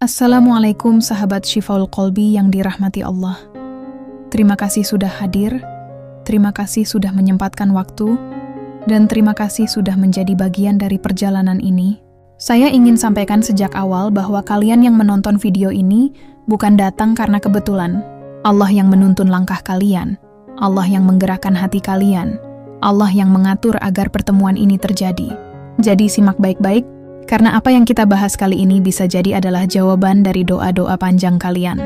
Assalamualaikum sahabat Syifaul Qalbi yang dirahmati Allah. Terima kasih sudah hadir, terima kasih sudah menyempatkan waktu, dan terima kasih sudah menjadi bagian dari perjalanan ini. Saya ingin sampaikan sejak awal bahwa kalian yang menonton video ini bukan datang karena kebetulan. Allah yang menuntun langkah kalian, Allah yang menggerakkan hati kalian, Allah yang mengatur agar pertemuan ini terjadi. Jadi simak baik-baik, karena apa yang kita bahas kali ini bisa jadi adalah jawaban dari doa-doa panjang kalian.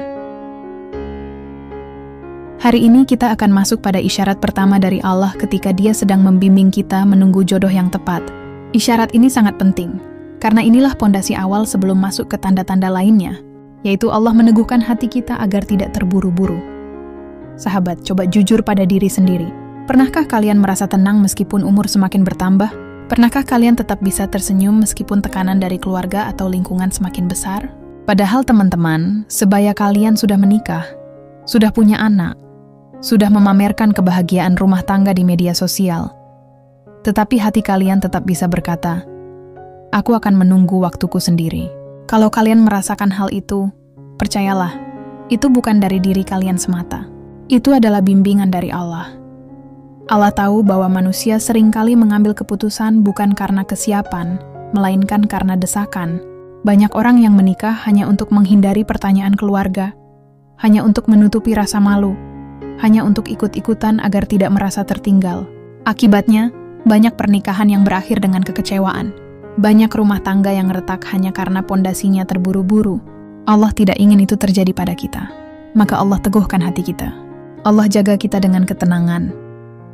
Hari ini kita akan masuk pada isyarat pertama dari Allah ketika Dia sedang membimbing kita menunggu jodoh yang tepat. Isyarat ini sangat penting, karena inilah pondasi awal sebelum masuk ke tanda-tanda lainnya, yaitu Allah meneguhkan hati kita agar tidak terburu-buru. Sahabat, coba jujur pada diri sendiri. Pernahkah kalian merasa tenang meskipun umur semakin bertambah? Pernahkah kalian tetap bisa tersenyum meskipun tekanan dari keluarga atau lingkungan semakin besar? Padahal teman-teman, sebaya kalian sudah menikah, sudah punya anak, sudah memamerkan kebahagiaan rumah tangga di media sosial. Tetapi hati kalian tetap bisa berkata, "Aku akan menunggu waktuku sendiri." Kalau kalian merasakan hal itu, percayalah, itu bukan dari diri kalian semata. Itu adalah bimbingan dari Allah. Allah tahu bahwa manusia seringkali mengambil keputusan bukan karena kesiapan, melainkan karena desakan. Banyak orang yang menikah hanya untuk menghindari pertanyaan keluarga, hanya untuk menutupi rasa malu, hanya untuk ikut-ikutan agar tidak merasa tertinggal. Akibatnya, banyak pernikahan yang berakhir dengan kekecewaan. Banyak rumah tangga yang retak hanya karena pondasinya terburu-buru. Allah tidak ingin itu terjadi pada kita. Maka Allah teguhkan hati kita. Allah jaga kita dengan ketenangan.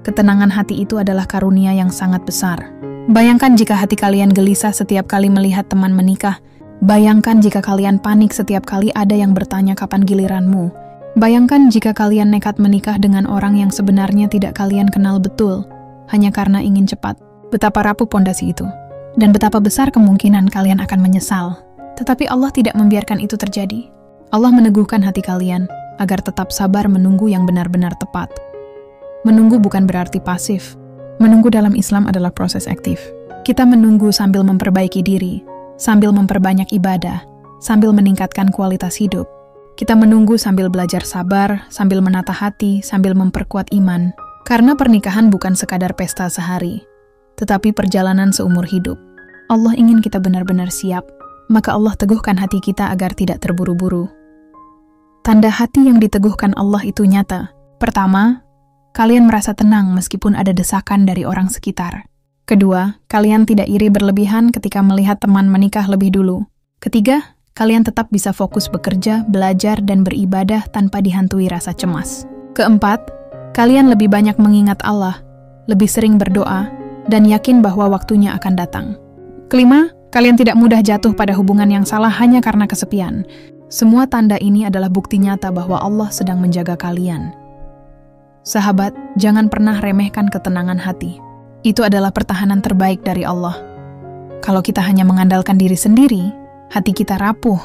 Ketenangan hati itu adalah karunia yang sangat besar. Bayangkan jika hati kalian gelisah setiap kali melihat teman menikah. Bayangkan jika kalian panik setiap kali ada yang bertanya kapan giliranmu. Bayangkan jika kalian nekat menikah dengan orang yang sebenarnya tidak kalian kenal betul, hanya karena ingin cepat. Betapa rapuh pondasi itu. Dan betapa besar kemungkinan kalian akan menyesal. Tetapi Allah tidak membiarkan itu terjadi. Allah meneguhkan hati kalian agar tetap sabar menunggu yang benar-benar tepat. Menunggu bukan berarti pasif. Menunggu dalam Islam adalah proses aktif. Kita menunggu sambil memperbaiki diri, sambil memperbanyak ibadah, sambil meningkatkan kualitas hidup. Kita menunggu sambil belajar sabar, sambil menata hati, sambil memperkuat iman. Karena pernikahan bukan sekadar pesta sehari, tetapi perjalanan seumur hidup. Allah ingin kita benar-benar siap, maka Allah teguhkan hati kita agar tidak terburu-buru. Tanda hati yang diteguhkan Allah itu nyata. Pertama, kalian merasa tenang meskipun ada desakan dari orang sekitar. Kedua, kalian tidak iri berlebihan ketika melihat teman menikah lebih dulu. Ketiga, kalian tetap bisa fokus bekerja, belajar, dan beribadah tanpa dihantui rasa cemas. Keempat, kalian lebih banyak mengingat Allah, lebih sering berdoa, dan yakin bahwa waktunya akan datang. Kelima, kalian tidak mudah jatuh pada hubungan yang salah hanya karena kesepian. Semua tanda ini adalah bukti nyata bahwa Allah sedang menjaga kalian. Sahabat, jangan pernah remehkan ketenangan hati. Itu adalah pertahanan terbaik dari Allah. Kalau kita hanya mengandalkan diri sendiri, hati kita rapuh.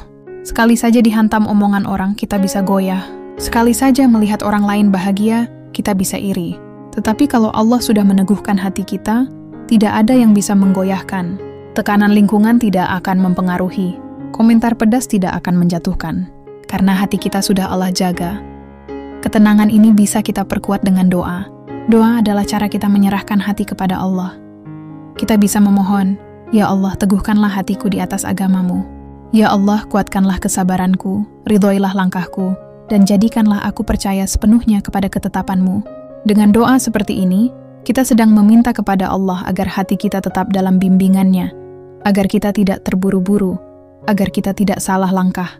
Sekali saja dihantam omongan orang, kita bisa goyah. Sekali saja melihat orang lain bahagia, kita bisa iri. Tetapi kalau Allah sudah meneguhkan hati kita, tidak ada yang bisa menggoyahkan. Tekanan lingkungan tidak akan mempengaruhi. Komentar pedas tidak akan menjatuhkan. Karena hati kita sudah Allah jaga. Ketenangan ini bisa kita perkuat dengan doa. Doa adalah cara kita menyerahkan hati kepada Allah. Kita bisa memohon, "Ya Allah, teguhkanlah hatiku di atas agamamu. Ya Allah, kuatkanlah kesabaranku, ridhoilah langkahku, dan jadikanlah aku percaya sepenuhnya kepada ketetapanmu." Dengan doa seperti ini, kita sedang meminta kepada Allah agar hati kita tetap dalam bimbingannya, agar kita tidak terburu-buru, agar kita tidak salah langkah.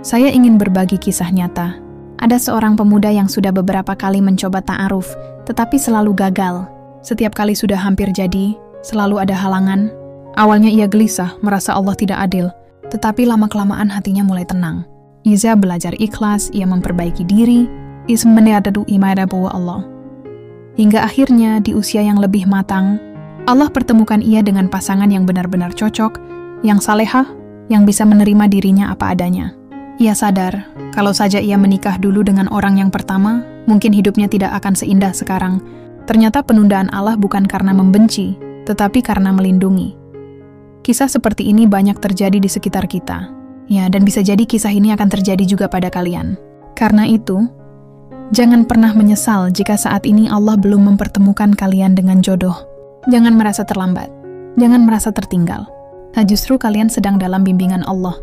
Saya ingin berbagi kisah nyata. Ada seorang pemuda yang sudah beberapa kali mencoba ta'aruf, tetapi selalu gagal. Setiap kali sudah hampir jadi, selalu ada halangan. Awalnya ia gelisah, merasa Allah tidak adil, tetapi lama-kelamaan hatinya mulai tenang. Ia belajar ikhlas, ia memperbaiki diri, ia menadadu ibadah bahwa Allah. Hingga akhirnya di usia yang lebih matang, Allah pertemukan ia dengan pasangan yang benar-benar cocok, yang salehah, yang bisa menerima dirinya apa adanya. Ia sadar, kalau saja ia menikah dulu dengan orang yang pertama, mungkin hidupnya tidak akan seindah sekarang. Ternyata penundaan Allah bukan karena membenci, tetapi karena melindungi. Kisah seperti ini banyak terjadi di sekitar kita. Ya, dan bisa jadi kisah ini akan terjadi juga pada kalian. Karena itu, jangan pernah menyesal jika saat ini Allah belum mempertemukan kalian dengan jodoh. Jangan merasa terlambat. Jangan merasa tertinggal. Nah, justru kalian sedang dalam bimbingan Allah.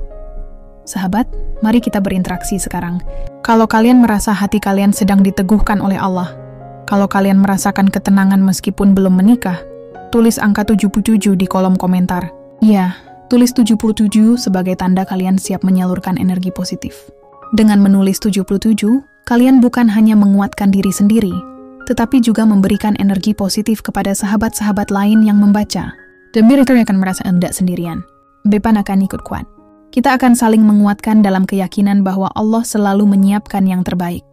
Sahabat, mari kita berinteraksi sekarang. Kalau kalian merasa hati kalian sedang diteguhkan oleh Allah, kalau kalian merasakan ketenangan meskipun belum menikah, tulis angka 77 di kolom komentar. Ya, tulis 77 sebagai tanda kalian siap menyalurkan energi positif. Dengan menulis 77, kalian bukan hanya menguatkan diri sendiri, tetapi juga memberikan energi positif kepada sahabat-sahabat lain yang membaca. Dan mereka akan merasa tidak sendirian. Beban akan ikut kuat. Kita akan saling menguatkan dalam keyakinan bahwa Allah selalu menyiapkan yang terbaik.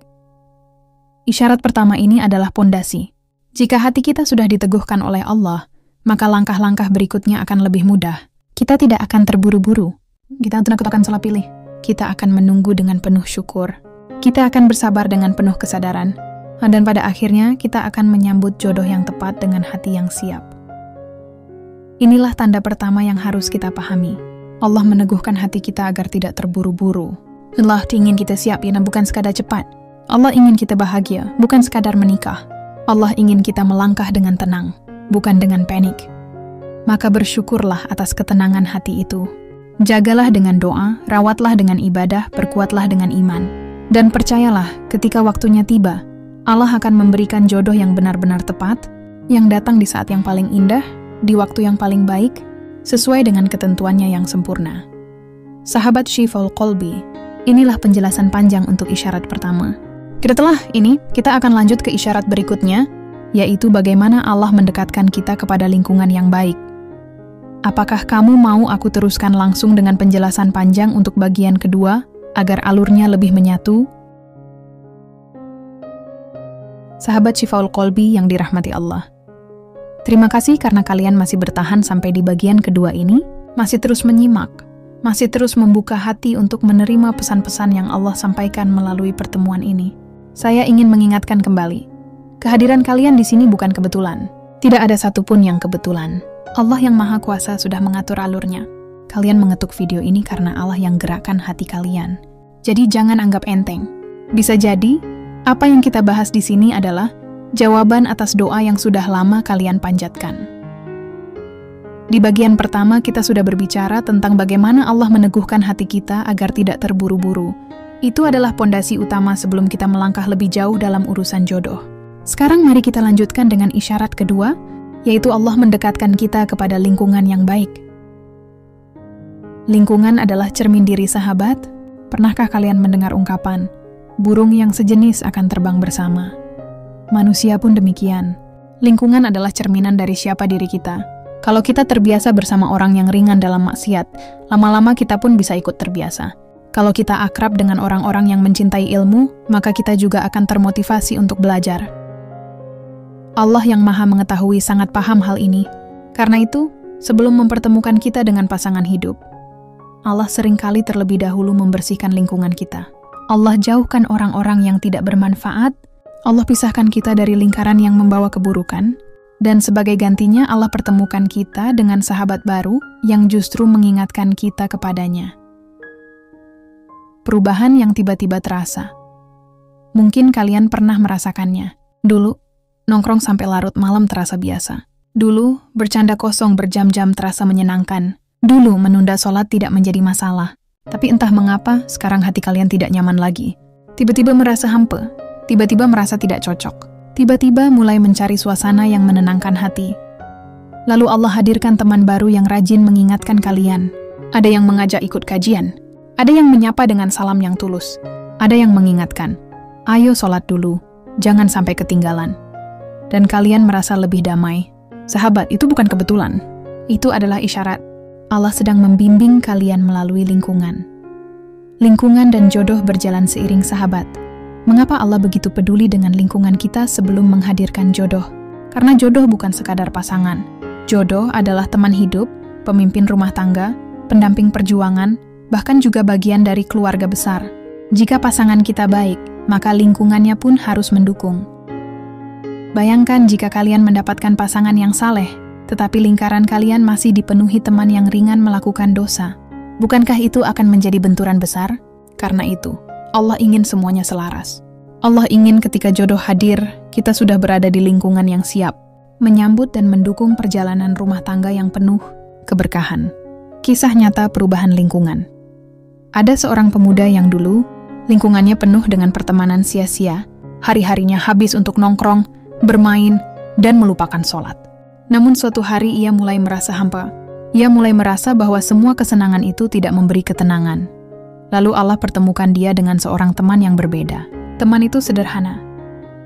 Isyarat pertama ini adalah pondasi. Jika hati kita sudah diteguhkan oleh Allah, maka langkah-langkah berikutnya akan lebih mudah. Kita tidak akan terburu-buru. Kita tidak akan salah pilih. Kita akan menunggu dengan penuh syukur. Kita akan bersabar dengan penuh kesadaran. Dan pada akhirnya, kita akan menyambut jodoh yang tepat dengan hati yang siap. Inilah tanda pertama yang harus kita pahami. Allah meneguhkan hati kita agar tidak terburu-buru. Allah ingin kita siap, ya, bukan sekadar cepat. Allah ingin kita bahagia, bukan sekadar menikah. Allah ingin kita melangkah dengan tenang, bukan dengan panik. Maka bersyukurlah atas ketenangan hati itu. Jagalah dengan doa, rawatlah dengan ibadah, perkuatlah dengan iman. Dan percayalah, ketika waktunya tiba, Allah akan memberikan jodoh yang benar-benar tepat, yang datang di saat yang paling indah, di waktu yang paling baik, sesuai dengan ketentuannya yang sempurna. Sahabat Shifaul Qalbi, inilah penjelasan panjang untuk isyarat pertama. Setelah ini, kita akan lanjut ke isyarat berikutnya, yaitu bagaimana Allah mendekatkan kita kepada lingkungan yang baik. Apakah kamu mau aku teruskan langsung dengan penjelasan panjang untuk bagian kedua, agar alurnya lebih menyatu? Sahabat Shifaul Qalbi yang dirahmati Allah. Terima kasih karena kalian masih bertahan sampai di bagian kedua ini, masih terus menyimak, masih terus membuka hati untuk menerima pesan-pesan yang Allah sampaikan melalui pertemuan ini. Saya ingin mengingatkan kembali, kehadiran kalian di sini bukan kebetulan. Tidak ada satupun yang kebetulan. Allah yang Maha Kuasa sudah mengatur alurnya. Kalian mengetuk video ini karena Allah yang gerakkan hati kalian. Jadi jangan anggap enteng. Bisa jadi, apa yang kita bahas di sini adalah jawaban atas doa yang sudah lama kalian panjatkan. Di bagian pertama kita sudah berbicara tentang bagaimana Allah meneguhkan hati kita agar tidak terburu-buru. Itu adalah pondasi utama sebelum kita melangkah lebih jauh dalam urusan jodoh. Sekarang mari kita lanjutkan dengan isyarat kedua, yaitu Allah mendekatkan kita kepada lingkungan yang baik. Lingkungan adalah cermin diri sahabat. Pernahkah kalian mendengar ungkapan, burung yang sejenis akan terbang bersama? Manusia pun demikian. Lingkungan adalah cerminan dari siapa diri kita. Kalau kita terbiasa bersama orang yang ringan dalam maksiat, lama-lama kita pun bisa ikut terbiasa. Kalau kita akrab dengan orang-orang yang mencintai ilmu, maka kita juga akan termotivasi untuk belajar. Allah yang Maha Mengetahui sangat paham hal ini. Karena itu, sebelum mempertemukan kita dengan pasangan hidup, Allah seringkali terlebih dahulu membersihkan lingkungan kita. Allah jauhkan orang-orang yang tidak bermanfaat. Allah pisahkan kita dari lingkaran yang membawa keburukan. Dan sebagai gantinya Allah pertemukan kita dengan sahabat baru yang justru mengingatkan kita kepadanya. Perubahan yang tiba-tiba terasa. Mungkin kalian pernah merasakannya. Dulu, nongkrong sampai larut malam terasa biasa. Dulu, bercanda kosong berjam-jam terasa menyenangkan. Dulu, menunda sholat tidak menjadi masalah. Tapi entah mengapa, sekarang hati kalian tidak nyaman lagi. Tiba-tiba merasa hampa. Tiba-tiba merasa tidak cocok. Tiba-tiba mulai mencari suasana yang menenangkan hati. Lalu Allah hadirkan teman baru yang rajin mengingatkan kalian. Ada yang mengajak ikut kajian. Ada yang menyapa dengan salam yang tulus. Ada yang mengingatkan, ayo sholat dulu, jangan sampai ketinggalan. Dan kalian merasa lebih damai. Sahabat, itu bukan kebetulan. Itu adalah isyarat. Allah sedang membimbing kalian melalui lingkungan. Lingkungan dan jodoh berjalan seiring sahabat. Mengapa Allah begitu peduli dengan lingkungan kita sebelum menghadirkan jodoh? Karena jodoh bukan sekadar pasangan. Jodoh adalah teman hidup, pemimpin rumah tangga, pendamping perjuangan, bahkan juga bagian dari keluarga besar. Jika pasangan kita baik, maka lingkungannya pun harus mendukung. Bayangkan jika kalian mendapatkan pasangan yang saleh, tetapi lingkaran kalian masih dipenuhi teman yang ringan melakukan dosa. Bukankah itu akan menjadi benturan besar? Karena itu, Allah ingin semuanya selaras. Allah ingin ketika jodoh hadir, kita sudah berada di lingkungan yang siap, menyambut dan mendukung perjalanan rumah tangga yang penuh keberkahan. Kisah nyata perubahan lingkungan. Ada seorang pemuda yang dulu, lingkungannya penuh dengan pertemanan sia-sia, hari-harinya habis untuk nongkrong, bermain, dan melupakan sholat. Namun suatu hari ia mulai merasa hampa. Ia mulai merasa bahwa semua kesenangan itu tidak memberi ketenangan. Lalu Allah pertemukan dia dengan seorang teman yang berbeda. Teman itu sederhana,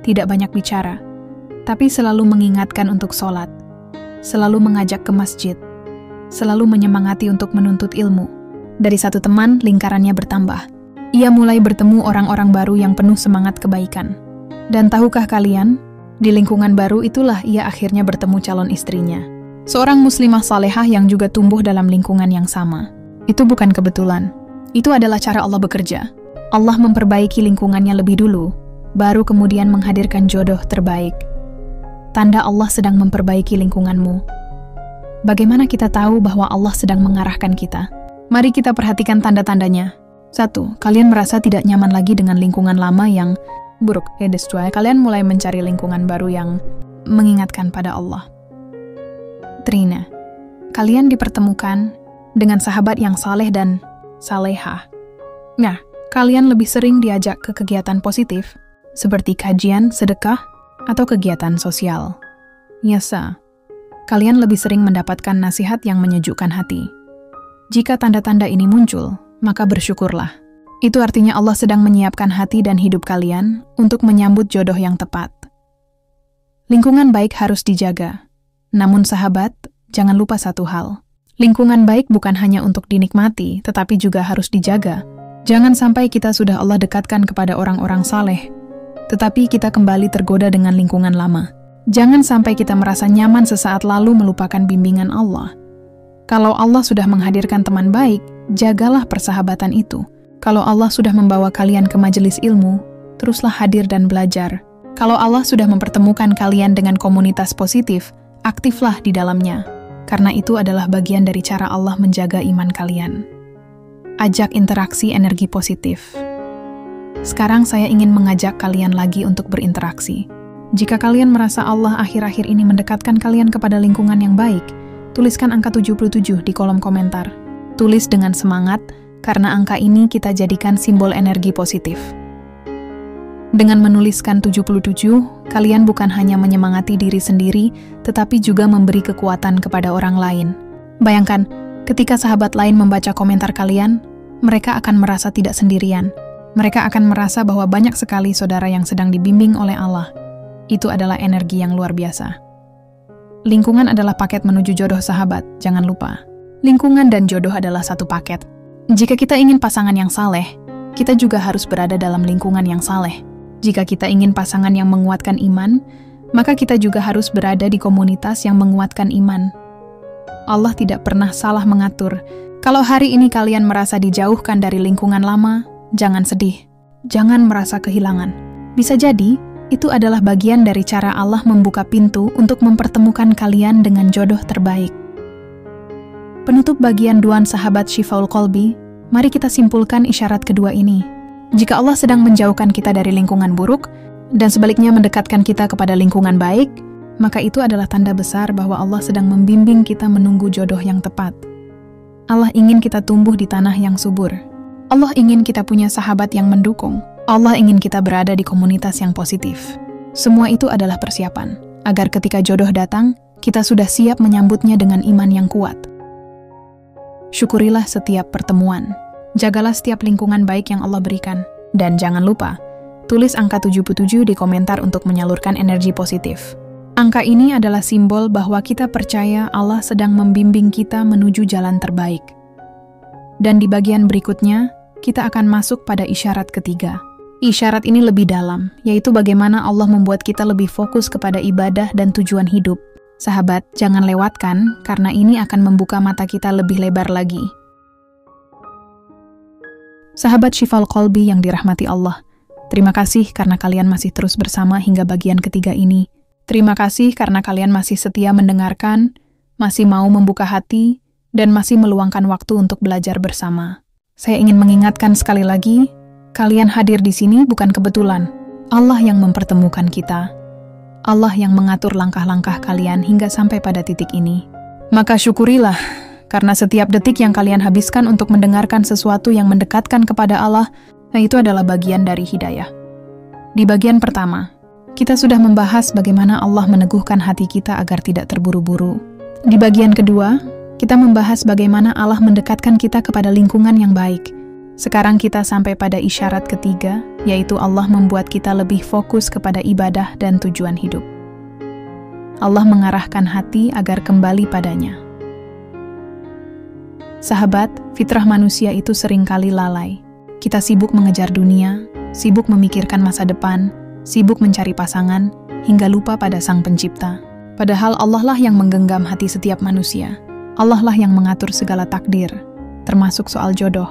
tidak banyak bicara, tapi selalu mengingatkan untuk sholat, selalu mengajak ke masjid, selalu menyemangati untuk menuntut ilmu. Dari satu teman, lingkarannya bertambah. Ia mulai bertemu orang-orang baru yang penuh semangat kebaikan. Dan tahukah kalian, di lingkungan baru itulah ia akhirnya bertemu calon istrinya. Seorang muslimah salehah yang juga tumbuh dalam lingkungan yang sama. Itu bukan kebetulan. Itu adalah cara Allah bekerja. Allah memperbaiki lingkungannya lebih dulu, baru kemudian menghadirkan jodoh terbaik. Tanda Allah sedang memperbaiki lingkunganmu. Bagaimana kita tahu bahwa Allah sedang mengarahkan kita? Mari kita perhatikan tanda-tandanya. 1. Kalian merasa tidak nyaman lagi dengan lingkungan lama yang buruk. Kalian mulai mencari lingkungan baru yang mengingatkan pada Allah. Trina, kalian dipertemukan dengan sahabat yang saleh dan salehah. Nah, kalian lebih sering diajak ke kegiatan positif, seperti kajian, sedekah, atau kegiatan sosial. Yasa, kalian lebih sering mendapatkan nasihat yang menyejukkan hati. Jika tanda-tanda ini muncul, maka bersyukurlah. Itu artinya Allah sedang menyiapkan hati dan hidup kalian untuk menyambut jodoh yang tepat. Lingkungan baik harus dijaga. Namun sahabat, jangan lupa satu hal. Lingkungan baik bukan hanya untuk dinikmati, tetapi juga harus dijaga. Jangan sampai kita sudah Allah dekatkan kepada orang-orang saleh, tetapi kita kembali tergoda dengan lingkungan lama. Jangan sampai kita merasa nyaman sesaat lalu melupakan bimbingan Allah. Kalau Allah sudah menghadirkan teman baik, jagalah persahabatan itu. Kalau Allah sudah membawa kalian ke majelis ilmu, teruslah hadir dan belajar. Kalau Allah sudah mempertemukan kalian dengan komunitas positif, aktiflah di dalamnya. Karena itu adalah bagian dari cara Allah menjaga iman kalian. Ajak interaksi energi positif. Sekarang saya ingin mengajak kalian lagi untuk berinteraksi. Jika kalian merasa Allah akhir-akhir ini mendekatkan kalian kepada lingkungan yang baik, tuliskan angka 77 di kolom komentar. Tulis dengan semangat, karena angka ini kita jadikan simbol energi positif. Dengan menuliskan 77, kalian bukan hanya menyemangati diri sendiri, tetapi juga memberi kekuatan kepada orang lain. Bayangkan, ketika sahabat lain membaca komentar kalian, mereka akan merasa tidak sendirian. Mereka akan merasa bahwa banyak sekali saudara yang sedang dibimbing oleh Allah. Itu adalah energi yang luar biasa. Lingkungan adalah paket menuju jodoh sahabat, jangan lupa. Lingkungan dan jodoh adalah satu paket. Jika kita ingin pasangan yang saleh, kita juga harus berada dalam lingkungan yang saleh. Jika kita ingin pasangan yang menguatkan iman, maka kita juga harus berada di komunitas yang menguatkan iman. Allah tidak pernah salah mengatur. Kalau hari ini kalian merasa dijauhkan dari lingkungan lama, jangan sedih. Jangan merasa kehilangan. Bisa jadi, itu adalah bagian dari cara Allah membuka pintu untuk mempertemukan kalian dengan jodoh terbaik. Penutup bagian duaan sahabat Syifaul Qalbi, mari kita simpulkan isyarat kedua ini. Jika Allah sedang menjauhkan kita dari lingkungan buruk, dan sebaliknya mendekatkan kita kepada lingkungan baik, maka itu adalah tanda besar bahwa Allah sedang membimbing kita menunggu jodoh yang tepat. Allah ingin kita tumbuh di tanah yang subur. Allah ingin kita punya sahabat yang mendukung. Allah ingin kita berada di komunitas yang positif. Semua itu adalah persiapan, agar ketika jodoh datang, kita sudah siap menyambutnya dengan iman yang kuat. Syukurilah setiap pertemuan. Jagalah setiap lingkungan baik yang Allah berikan. Dan jangan lupa, tulis angka 77 di komentar untuk menyalurkan energi positif. Angka ini adalah simbol bahwa kita percaya Allah sedang membimbing kita menuju jalan terbaik. Dan di bagian berikutnya, kita akan masuk pada isyarat ketiga. Isyarat ini lebih dalam, yaitu bagaimana Allah membuat kita lebih fokus kepada ibadah dan tujuan hidup. Sahabat, jangan lewatkan, karena ini akan membuka mata kita lebih lebar lagi. Sahabat Syifaul Qalbi yang dirahmati Allah, terima kasih karena kalian masih terus bersama hingga bagian ketiga ini. Terima kasih karena kalian masih setia mendengarkan, masih mau membuka hati, dan masih meluangkan waktu untuk belajar bersama. Saya ingin mengingatkan sekali lagi, kalian hadir di sini bukan kebetulan. Allah yang mempertemukan kita. Allah yang mengatur langkah-langkah kalian hingga sampai pada titik ini. Maka syukurilah, karena setiap detik yang kalian habiskan untuk mendengarkan sesuatu yang mendekatkan kepada Allah, nah itu adalah bagian dari hidayah. Di bagian pertama, kita sudah membahas bagaimana Allah meneguhkan hati kita agar tidak terburu-buru. Di bagian kedua, kita membahas bagaimana Allah mendekatkan kita kepada lingkungan yang baik. Sekarang kita sampai pada isyarat ketiga, yaitu Allah membuat kita lebih fokus kepada ibadah dan tujuan hidup. Allah mengarahkan hati agar kembali padanya. Sahabat, fitrah manusia itu seringkali lalai. Kita sibuk mengejar dunia, sibuk memikirkan masa depan, sibuk mencari pasangan, hingga lupa pada Sang Pencipta. Padahal Allah lah yang menggenggam hati setiap manusia. Allah lah yang mengatur segala takdir, termasuk soal jodoh.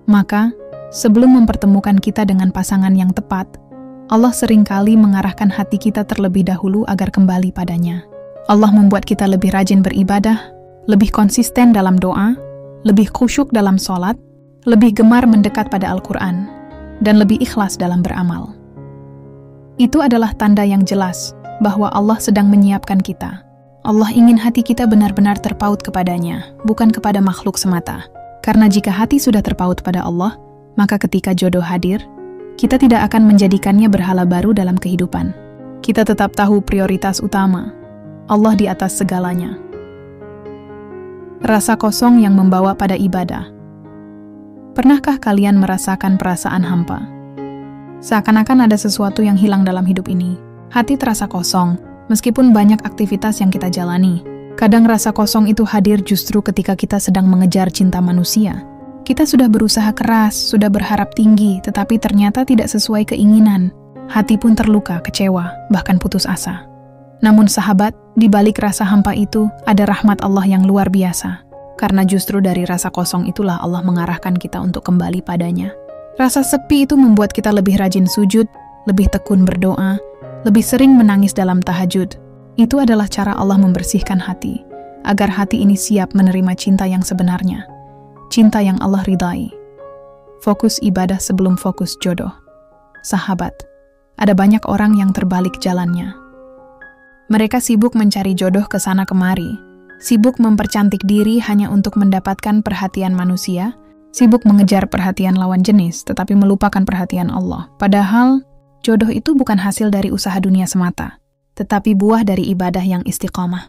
Maka, sebelum mempertemukan kita dengan pasangan yang tepat, Allah seringkali mengarahkan hati kita terlebih dahulu agar kembali padanya. Allah membuat kita lebih rajin beribadah, lebih konsisten dalam doa, lebih khusyuk dalam sholat, lebih gemar mendekat pada Al-Quran, dan lebih ikhlas dalam beramal. Itu adalah tanda yang jelas bahwa Allah sedang menyiapkan kita. Allah ingin hati kita benar-benar terpaut kepadanya, bukan kepada makhluk semata. Karena jika hati sudah terpaut pada Allah, maka ketika jodoh hadir, kita tidak akan menjadikannya berhala baru dalam kehidupan. Kita tetap tahu prioritas utama, Allah di atas segalanya. Rasa kosong yang membawa pada ibadah. Pernahkah kalian merasakan perasaan hampa? Seakan-akan ada sesuatu yang hilang dalam hidup ini. Hati terasa kosong, meskipun banyak aktivitas yang kita jalani. Kadang rasa kosong itu hadir justru ketika kita sedang mengejar cinta manusia. Kita sudah berusaha keras, sudah berharap tinggi, tetapi ternyata tidak sesuai keinginan. Hati pun terluka, kecewa, bahkan putus asa. Namun sahabat, di balik rasa hampa itu ada rahmat Allah yang luar biasa. Karena justru dari rasa kosong itulah Allah mengarahkan kita untuk kembali padanya. Rasa sepi itu membuat kita lebih rajin sujud, lebih tekun berdoa, lebih sering menangis dalam tahajud. Itu adalah cara Allah membersihkan hati, agar hati ini siap menerima cinta yang sebenarnya. Cinta yang Allah ridai. Fokus ibadah sebelum fokus jodoh. Sahabat, ada banyak orang yang terbalik jalannya. Mereka sibuk mencari jodoh ke sana kemari, sibuk mempercantik diri hanya untuk mendapatkan perhatian manusia, sibuk mengejar perhatian lawan jenis, tetapi melupakan perhatian Allah. Padahal, jodoh itu bukan hasil dari usaha dunia semata, tetapi buah dari ibadah yang istiqamah.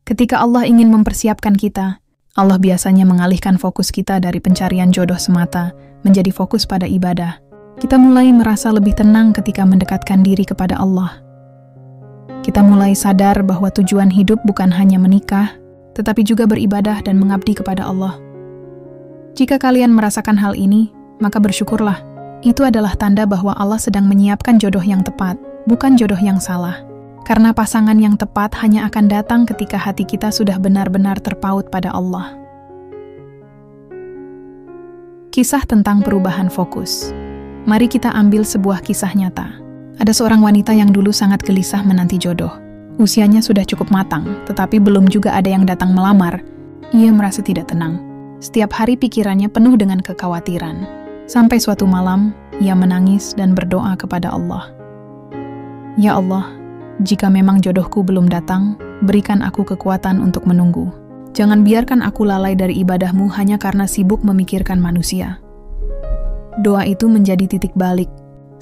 Ketika Allah ingin mempersiapkan kita, Allah biasanya mengalihkan fokus kita dari pencarian jodoh semata menjadi fokus pada ibadah. Kita mulai merasa lebih tenang ketika mendekatkan diri kepada Allah. Kita mulai sadar bahwa tujuan hidup bukan hanya menikah, tetapi juga beribadah dan mengabdi kepada Allah. Jika kalian merasakan hal ini, maka bersyukurlah. Itu adalah tanda bahwa Allah sedang menyiapkan jodoh yang tepat, bukan jodoh yang salah. Karena pasangan yang tepat hanya akan datang ketika hati kita sudah benar-benar terpaut pada Allah. Kisah tentang perubahan fokus. Mari kita ambil sebuah kisah nyata. Ada seorang wanita yang dulu sangat gelisah menanti jodoh. Usianya sudah cukup matang, tetapi belum juga ada yang datang melamar. Ia merasa tidak tenang. Setiap hari pikirannya penuh dengan kekhawatiran. Sampai suatu malam, ia menangis dan berdoa kepada Allah. Ya Allah, jika memang jodohku belum datang, berikan aku kekuatan untuk menunggu. Jangan biarkan aku lalai dari ibadahmu hanya karena sibuk memikirkan manusia. Doa itu menjadi titik balik.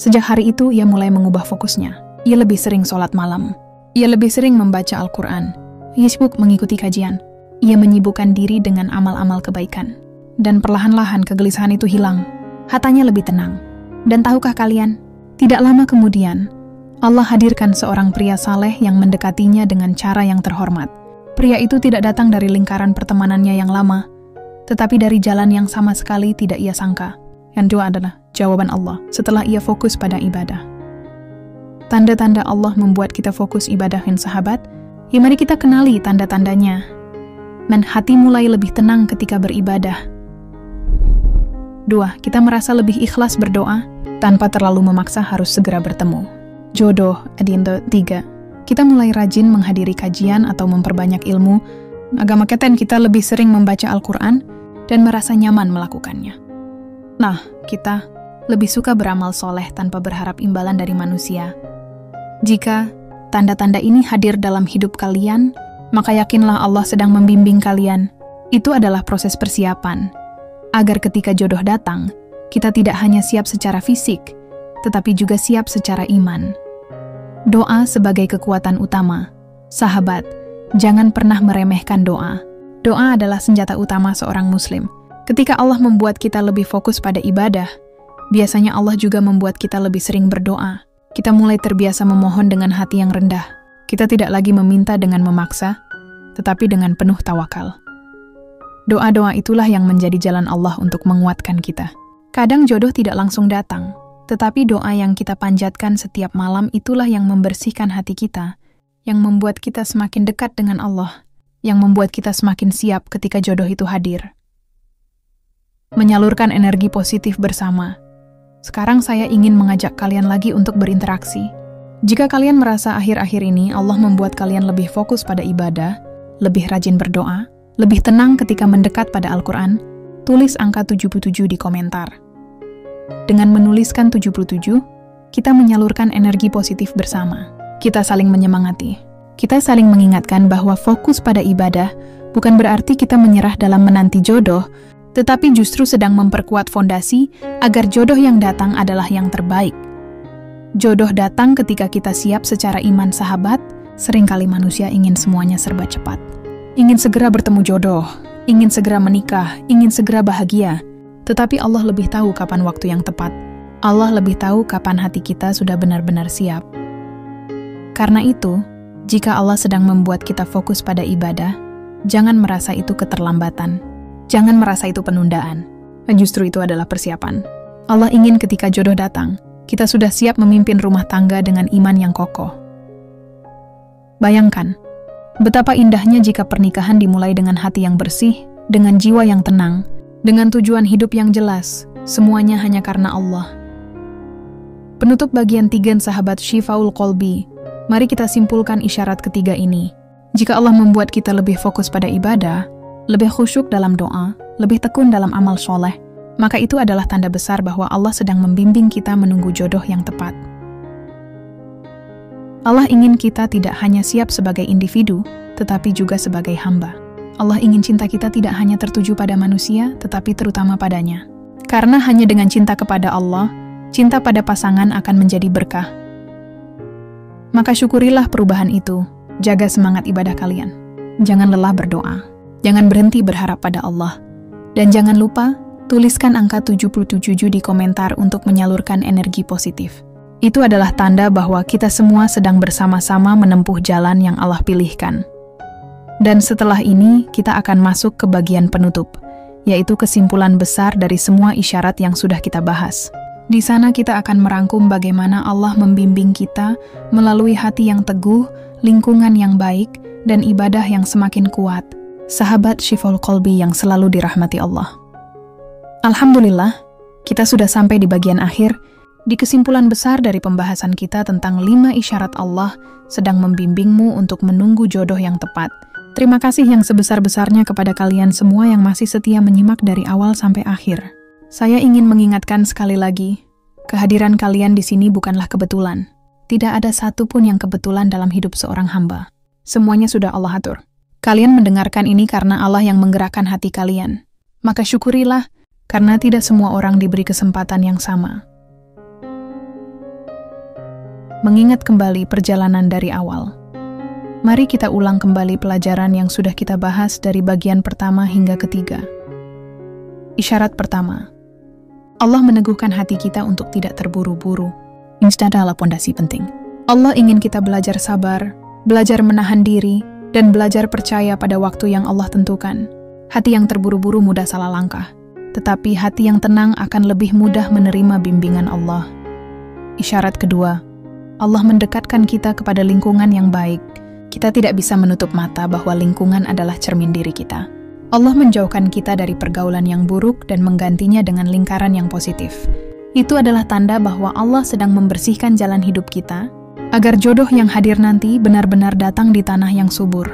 Sejak hari itu, ia mulai mengubah fokusnya. Ia lebih sering sholat malam. Ia lebih sering membaca Al-Quran. Ia sibuk mengikuti kajian. Ia menyibukkan diri dengan amal-amal kebaikan. Dan perlahan-lahan kegelisahan itu hilang. Hatanya lebih tenang. Dan tahukah kalian, tidak lama kemudian, Allah hadirkan seorang pria saleh yang mendekatinya dengan cara yang terhormat. Pria itu tidak datang dari lingkaran pertemanannya yang lama, tetapi dari jalan yang sama sekali tidak ia sangka. Yang kedua adalah jawaban Allah setelah ia fokus pada ibadah. Tanda-tanda Allah membuat kita fokus ibadahin sahabat, ya mari kita kenali tanda-tandanya. Dan hati mulai lebih tenang ketika beribadah. 2. Kita merasa lebih ikhlas berdoa, tanpa terlalu memaksa harus segera bertemu. Jodoh, adindo. 3. Kita mulai rajin menghadiri kajian atau memperbanyak ilmu. Agama keten kita lebih sering membaca Al-Quran dan merasa nyaman melakukannya. Nah, kita lebih suka beramal soleh tanpa berharap imbalan dari manusia. Jika tanda-tanda ini hadir dalam hidup kalian, maka yakinlah Allah sedang membimbing kalian. Itu adalah proses persiapan, agar ketika jodoh datang, kita tidak hanya siap secara fisik, tetapi juga siap secara iman. Doa sebagai kekuatan utama. Sahabat, jangan pernah meremehkan doa. Doa adalah senjata utama seorang muslim. Ketika Allah membuat kita lebih fokus pada ibadah, biasanya Allah juga membuat kita lebih sering berdoa. Kita mulai terbiasa memohon dengan hati yang rendah. Kita tidak lagi meminta dengan memaksa, tetapi dengan penuh tawakal. Doa-doa itulah yang menjadi jalan Allah untuk menguatkan kita. Kadang jodoh tidak langsung datang, tetapi doa yang kita panjatkan setiap malam itulah yang membersihkan hati kita, yang membuat kita semakin dekat dengan Allah, yang membuat kita semakin siap ketika jodoh itu hadir. Menyalurkan energi positif bersama. Sekarang saya ingin mengajak kalian lagi untuk berinteraksi. Jika kalian merasa akhir-akhir ini Allah membuat kalian lebih fokus pada ibadah, lebih rajin berdoa, lebih tenang ketika mendekat pada Al-Quran, tulis angka 77 di komentar. Dengan menuliskan 77, kita menyalurkan energi positif bersama. Kita saling menyemangati. Kita saling mengingatkan bahwa fokus pada ibadah bukan berarti kita menyerah dalam menanti jodoh, tetapi justru sedang memperkuat fondasi agar jodoh yang datang adalah yang terbaik. Jodoh datang ketika kita siap secara iman, sahabat. Seringkali manusia ingin semuanya serba cepat. Ingin segera bertemu jodoh, ingin segera menikah, ingin segera bahagia. Tetapi Allah lebih tahu kapan waktu yang tepat. Allah lebih tahu kapan hati kita sudah benar-benar siap. Karena itu, jika Allah sedang membuat kita fokus pada ibadah, jangan merasa itu keterlambatan. Jangan merasa itu penundaan. Justru itu adalah persiapan. Allah ingin ketika jodoh datang, kita sudah siap memimpin rumah tangga dengan iman yang kokoh. Bayangkan, betapa indahnya jika pernikahan dimulai dengan hati yang bersih, dengan jiwa yang tenang, dengan tujuan hidup yang jelas, semuanya hanya karena Allah. Penutup bagian 3 sahabat Syifaul Qalbi, mari kita simpulkan isyarat ketiga ini. Jika Allah membuat kita lebih fokus pada ibadah, lebih khusyuk dalam doa, lebih tekun dalam amal soleh, maka itu adalah tanda besar bahwa Allah sedang membimbing kita menunggu jodoh yang tepat. Allah ingin kita tidak hanya siap sebagai individu, tetapi juga sebagai hamba. Allah ingin cinta kita tidak hanya tertuju pada manusia, tetapi terutama padanya. Karena hanya dengan cinta kepada Allah, cinta pada pasangan akan menjadi berkah. Maka syukurilah perubahan itu, jaga semangat ibadah kalian. Jangan lelah berdoa, jangan berhenti berharap pada Allah. Dan jangan lupa, tuliskan angka 77 di komentar untuk menyalurkan energi positif. Itu adalah tanda bahwa kita semua sedang bersama-sama menempuh jalan yang Allah pilihkan. Dan setelah ini, kita akan masuk ke bagian penutup, yaitu kesimpulan besar dari semua isyarat yang sudah kita bahas. Di sana kita akan merangkum bagaimana Allah membimbing kita melalui hati yang teguh, lingkungan yang baik, dan ibadah yang semakin kuat. Sahabat Syifaul Qalbi yang selalu dirahmati Allah. Alhamdulillah, kita sudah sampai di bagian akhir, di kesimpulan besar dari pembahasan kita tentang 5 isyarat Allah sedang membimbingmu untuk menunggu jodoh yang tepat. Terima kasih yang sebesar-besarnya kepada kalian semua yang masih setia menyimak dari awal sampai akhir. Saya ingin mengingatkan sekali lagi, kehadiran kalian di sini bukanlah kebetulan. Tidak ada satupun yang kebetulan dalam hidup seorang hamba. Semuanya sudah Allah atur. Kalian mendengarkan ini karena Allah yang menggerakkan hati kalian. Maka syukurilah, karena tidak semua orang diberi kesempatan yang sama. Mengingat kembali perjalanan dari awal. Mari kita ulang kembali pelajaran yang sudah kita bahas dari bagian pertama hingga ketiga. Isyarat pertama, Allah meneguhkan hati kita untuk tidak terburu-buru. Ini adalah pondasi penting. Allah ingin kita belajar sabar, belajar menahan diri, dan belajar percaya pada waktu yang Allah tentukan. Hati yang terburu-buru mudah salah langkah, tetapi hati yang tenang akan lebih mudah menerima bimbingan Allah. Isyarat kedua, Allah mendekatkan kita kepada lingkungan yang baik. Kita tidak bisa menutup mata bahwa lingkungan adalah cermin diri kita. Allah menjauhkan kita dari pergaulan yang buruk dan menggantinya dengan lingkaran yang positif. Itu adalah tanda bahwa Allah sedang membersihkan jalan hidup kita, agar jodoh yang hadir nanti benar-benar datang di tanah yang subur.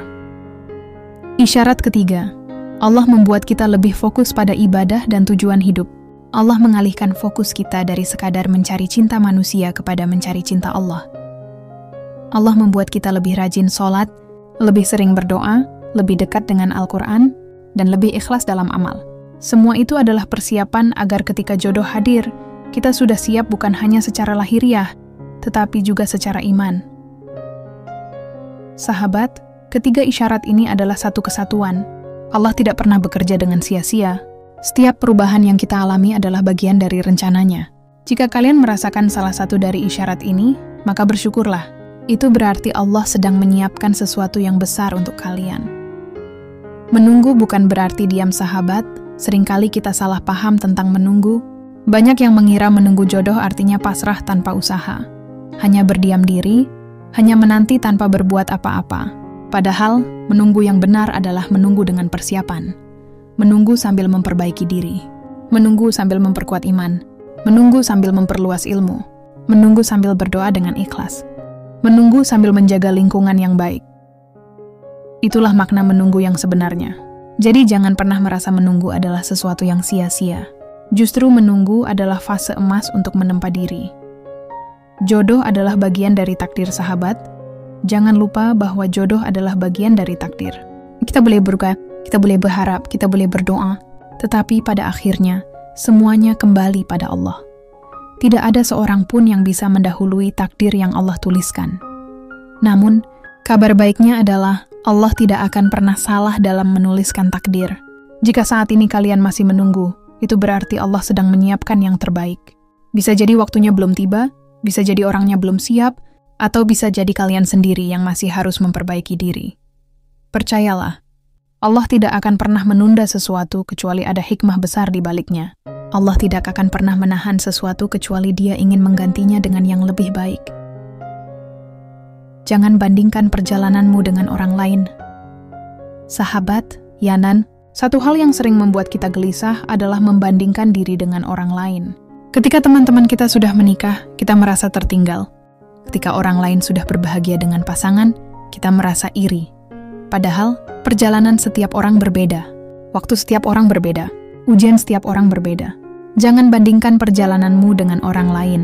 Isyarat ketiga, Allah membuat kita lebih fokus pada ibadah dan tujuan hidup. Allah mengalihkan fokus kita dari sekadar mencari cinta manusia kepada mencari cinta Allah. Allah membuat kita lebih rajin sholat, lebih sering berdoa, lebih dekat dengan Al-Quran, dan lebih ikhlas dalam amal. Semua itu adalah persiapan agar ketika jodoh hadir, kita sudah siap bukan hanya secara lahiriah, tetapi juga secara iman. Sahabat, ketiga isyarat ini adalah satu kesatuan. Allah tidak pernah bekerja dengan sia-sia. Setiap perubahan yang kita alami adalah bagian dari rencananya. Jika kalian merasakan salah satu dari isyarat ini, maka bersyukurlah. Itu berarti Allah sedang menyiapkan sesuatu yang besar untuk kalian. Menunggu bukan berarti diam, sahabat. Seringkali kita salah paham tentang menunggu. Banyak yang mengira menunggu jodoh artinya pasrah tanpa usaha. Hanya berdiam diri, hanya menanti tanpa berbuat apa-apa. Padahal, menunggu yang benar adalah menunggu dengan persiapan. Menunggu sambil memperbaiki diri. Menunggu sambil memperkuat iman. Menunggu sambil memperluas ilmu. Menunggu sambil berdoa dengan ikhlas. Menunggu sambil menjaga lingkungan yang baik. Itulah makna menunggu yang sebenarnya. Jadi jangan pernah merasa menunggu adalah sesuatu yang sia-sia. Justru menunggu adalah fase emas untuk menempa diri. Jodoh adalah bagian dari takdir, sahabat. Jangan lupa bahwa jodoh adalah bagian dari takdir. Kita boleh berdoa, kita boleh berharap, kita boleh berdoa, tetapi pada akhirnya semuanya kembali pada Allah. Tidak ada seorang pun yang bisa mendahului takdir yang Allah tuliskan. Namun, kabar baiknya adalah Allah tidak akan pernah salah dalam menuliskan takdir. Jika saat ini kalian masih menunggu, itu berarti Allah sedang menyiapkan yang terbaik. Bisa jadi waktunya belum tiba, bisa jadi orangnya belum siap, atau bisa jadi kalian sendiri yang masih harus memperbaiki diri. Percayalah, Allah tidak akan pernah menunda sesuatu kecuali ada hikmah besar di baliknya. Allah tidak akan pernah menahan sesuatu kecuali Dia ingin menggantinya dengan yang lebih baik. Jangan bandingkan perjalananmu dengan orang lain. Sahabat, Yanan, satu hal yang sering membuat kita gelisah adalah membandingkan diri dengan orang lain. Ketika teman-teman kita sudah menikah, kita merasa tertinggal. Ketika orang lain sudah berbahagia dengan pasangan, kita merasa iri. Padahal, perjalanan setiap orang berbeda. Waktu setiap orang berbeda. Ujian setiap orang berbeda. Jangan bandingkan perjalananmu dengan orang lain.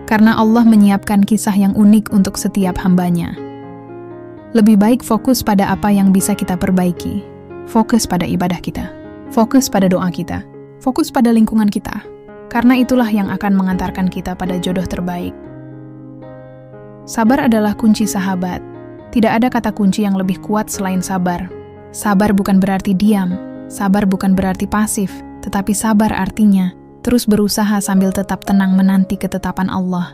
Karena Allah menyiapkan kisah yang unik untuk setiap hambanya. Lebih baik fokus pada apa yang bisa kita perbaiki. Fokus pada ibadah kita. Fokus pada doa kita. Fokus pada lingkungan kita. Karena itulah yang akan mengantarkan kita pada jodoh terbaik. Sabar adalah kunci, sahabat. Tidak ada kata kunci yang lebih kuat selain sabar. Sabar bukan berarti diam. Sabar bukan berarti pasif. Tetapi sabar artinya terus berusaha sambil tetap tenang menanti ketetapan Allah.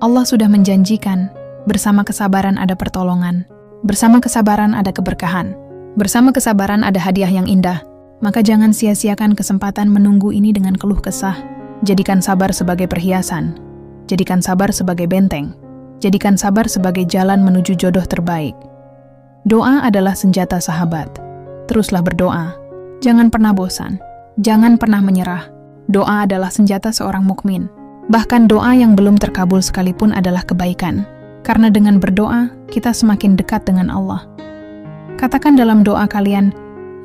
Allah sudah menjanjikan, bersama kesabaran ada pertolongan, bersama kesabaran ada keberkahan, bersama kesabaran ada hadiah yang indah. Maka jangan sia-siakan kesempatan menunggu ini dengan keluh kesah. Jadikan sabar sebagai perhiasan, jadikan sabar sebagai benteng, jadikan sabar sebagai jalan menuju jodoh terbaik. Doa adalah senjata, sahabat. Teruslah berdoa, jangan pernah bosan, jangan pernah menyerah. Doa adalah senjata seorang mukmin. Bahkan doa yang belum terkabul sekalipun adalah kebaikan. Karena dengan berdoa, kita semakin dekat dengan Allah. Katakan dalam doa kalian,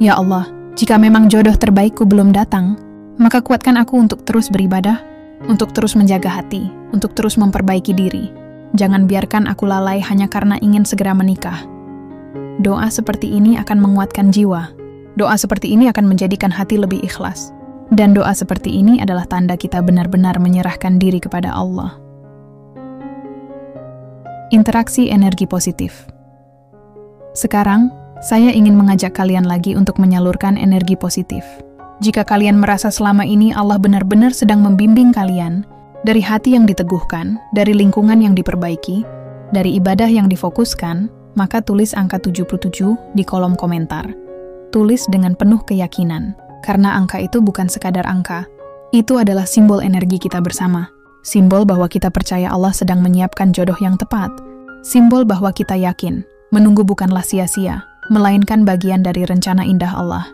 "Ya Allah, jika memang jodoh terbaikku belum datang, maka kuatkan aku untuk terus beribadah, untuk terus menjaga hati, untuk terus memperbaiki diri. Jangan biarkan aku lalai hanya karena ingin segera menikah." Doa seperti ini akan menguatkan jiwa. Doa seperti ini akan menjadikan hati lebih ikhlas. Dan doa seperti ini adalah tanda kita benar-benar menyerahkan diri kepada Allah. Interaksi energi positif. Sekarang, saya ingin mengajak kalian lagi untuk menyalurkan energi positif. Jika kalian merasa selama ini Allah benar-benar sedang membimbing kalian, dari hati yang diteguhkan, dari lingkungan yang diperbaiki, dari ibadah yang difokuskan, maka tulis angka 77 di kolom komentar. Tulis dengan penuh keyakinan. Karena angka itu bukan sekadar angka, itu adalah simbol energi kita bersama. Simbol bahwa kita percaya Allah sedang menyiapkan jodoh yang tepat. Simbol bahwa kita yakin, menunggu bukanlah sia-sia, melainkan bagian dari rencana indah Allah.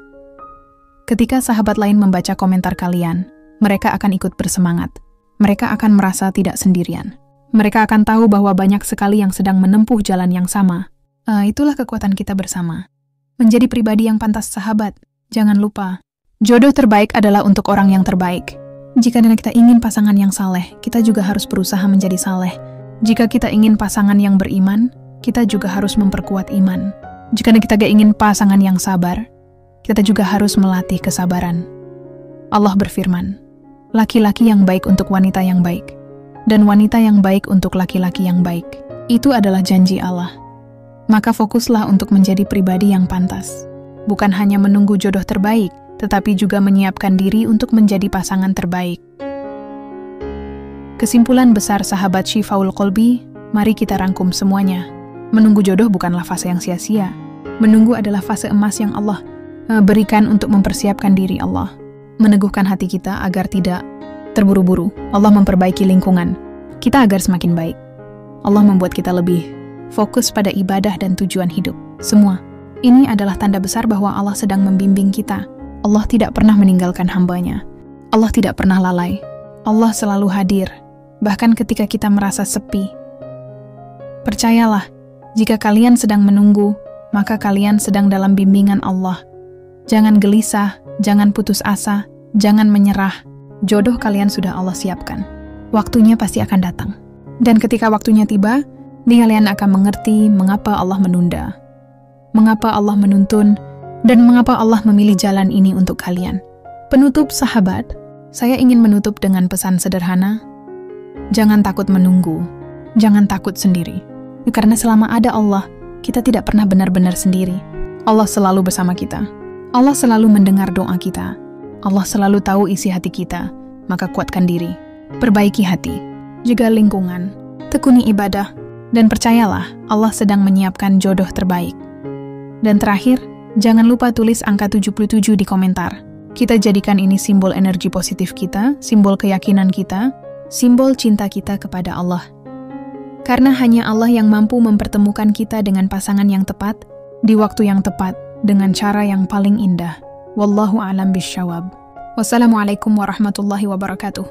Ketika sahabat lain membaca komentar kalian, mereka akan ikut bersemangat. Mereka akan merasa tidak sendirian. Mereka akan tahu bahwa banyak sekali yang sedang menempuh jalan yang sama. Itulah kekuatan kita bersama. Menjadi pribadi yang pantas sahabat. Jangan lupa, jodoh terbaik adalah untuk orang yang terbaik. Jika kita ingin pasangan yang saleh, kita juga harus berusaha menjadi saleh. Jika kita ingin pasangan yang beriman, kita juga harus memperkuat iman. Jika kita ingin pasangan yang sabar, kita juga harus melatih kesabaran. Allah berfirman, laki-laki yang baik untuk wanita yang baik, dan wanita yang baik untuk laki-laki yang baik. Itu adalah janji Allah. Maka fokuslah untuk menjadi pribadi yang pantas. Bukan hanya menunggu jodoh terbaik, tetapi juga menyiapkan diri untuk menjadi pasangan terbaik. Kesimpulan besar sahabat Syifaul Qalbi, mari kita rangkum semuanya. Menunggu jodoh bukanlah fase yang sia-sia. Menunggu adalah fase emas yang Allah berikan untuk mempersiapkan diri Allah. Meneguhkan hati kita agar tidak terburu-buru. Allah memperbaiki lingkungan kita agar semakin baik. Allah membuat kita lebih fokus pada ibadah dan tujuan hidup. Semua ini adalah tanda besar bahwa Allah sedang membimbing kita. Allah tidak pernah meninggalkan hambanya. Allah tidak pernah lalai. Allah selalu hadir, bahkan ketika kita merasa sepi. Percayalah, jika kalian sedang menunggu, maka kalian sedang dalam bimbingan Allah. Jangan gelisah, jangan putus asa, jangan menyerah. Jodoh kalian sudah Allah siapkan. Waktunya pasti akan datang. Dan ketika waktunya tiba, kalian akan mengerti mengapa Allah menunda, mengapa Allah menuntun, dan mengapa Allah memilih jalan ini untuk kalian. Penutup sahabat, saya ingin menutup dengan pesan sederhana. Jangan takut menunggu, jangan takut sendiri. Karena selama ada Allah, kita tidak pernah benar-benar sendiri. Allah selalu bersama kita. Allah selalu mendengar doa kita. Allah selalu tahu isi hati kita. Maka kuatkan diri, perbaiki hati, jaga lingkungan, tekuni ibadah, dan percayalah Allah sedang menyiapkan jodoh terbaik. Dan terakhir, jangan lupa tulis angka 77 di komentar. Kita jadikan ini simbol energi positif kita, simbol keyakinan kita, simbol cinta kita kepada Allah. Karena hanya Allah yang mampu mempertemukan kita dengan pasangan yang tepat, di waktu yang tepat, dengan cara yang paling indah. Wallahu a'lam bisyawab. Wassalamualaikum warahmatullahi wabarakatuh.